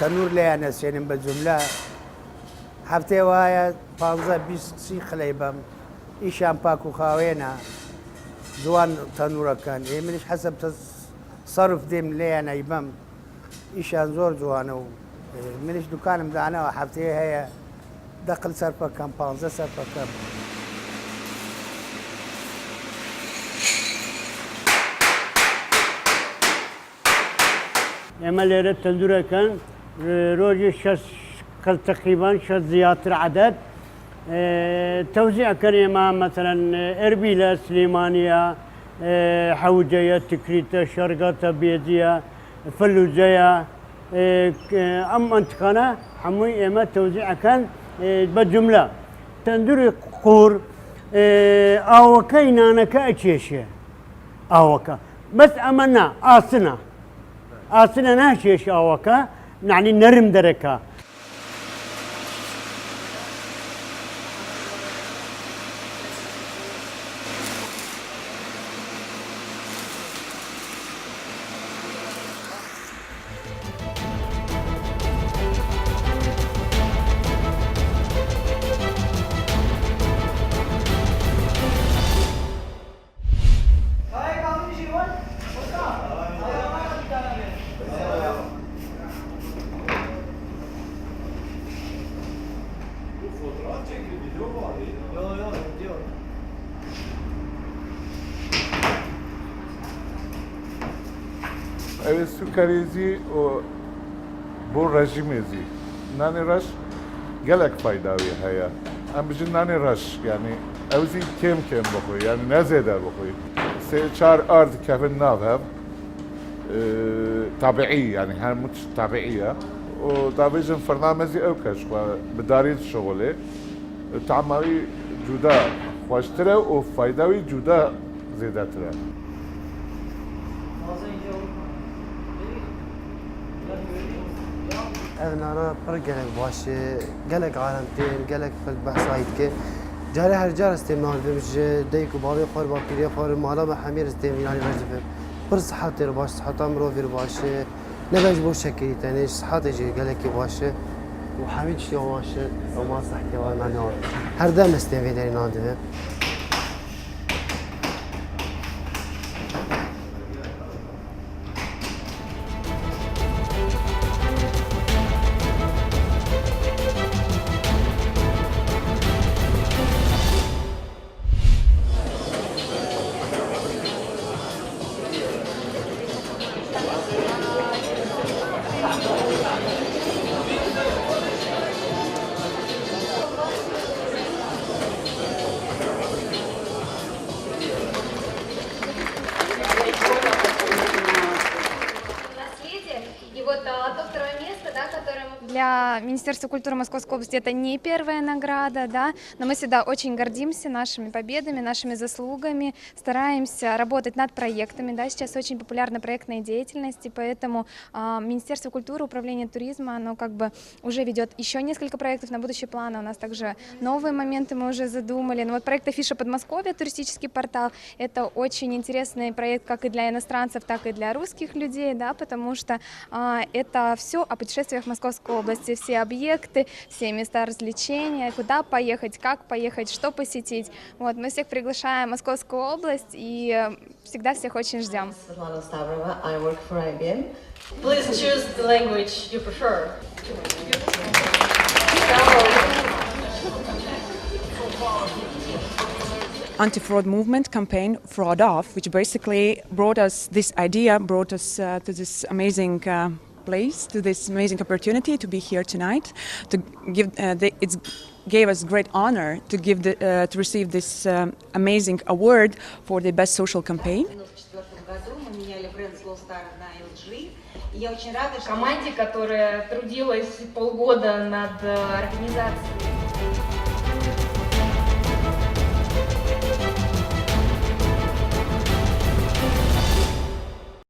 تنور ليانا سينم بجملة هفتي وهاي 15-20 خليبم إيشان باكو خاوينا زوان تنورة كان إيه منش حسب تصرف ديم ليانا يبم إيشان زور زوانو منش دكان مدعنا وحفتي هي دخل سرفا كان 15 سرفا كان عملية تندورة كان روجي تقريبا شخص زيادة العدد توزيع كريمة مثلا إربيلة سليمانية حوجية تكريتة شرقة بيزية فلوجية منطقنا حموي إما توزيع كان بجملة تندوري قور أوكينا أنا كأشيشة أوكا بس أمنا آسنا ناشيش أوكا يعني نرم دركا Evet sukarezi o bu rejimezi. Nane raş gelek faydalı haya. Ama bizim nane raş yani evzi kem bakıyor yani ne zeder bakıyor. Se çar ard kafin navhab طبيعي يعني هالمش طبيعية وطبيعي برنامجي أوكش وبدارين شغله تعمري جدا خوشتره وفايدوي جدا زيادتره. أنا پر گلک باشه گلک عالمتين گلک فل بحثایت که جاره هر جار استعمال بمش دیک و باوی خور با پیری خور مالا به حمیر استعمال وجبه پر صحت رو باشه صحت امرو رو باشه نباش بو شکلی تنش صحت جی گلکی باشه و حمید شی باشه و ما صحتی و من هر دم استعمال داری نادیده Для Министерства культуры Московской области это не первая награда, да, но мы всегда очень гордимся нашими победами, нашими заслугами, стараемся работать над проектами, да, сейчас очень популярна проектная деятельность, и поэтому Министерство культуры, Управление туризма, оно как бы уже ведет еще несколько проектов на будущий план, у нас также новые моменты мы уже задумали, но вот проект «Афиша Подмосковья», туристический портал, это очень интересный проект как и для иностранцев, так и для русских людей, да, потому что это все о путешествиях в Московской области, все объекты, все места развлечения, куда поехать, как поехать, что посетить. Вот, мы всех приглашаем в Московскую область и всегда всех очень ждем. I work for IBM. Please choose the language you prefer. Anti-fraud movement campaign Fraud Off, which basically brought us this idea, brought us to this amazing place, to this amazing opportunity to be here tonight, to give it gave us great honor to give to receive this amazing award for the best social campaign. Я очень рада команде, которая трудилась полгода над организацией.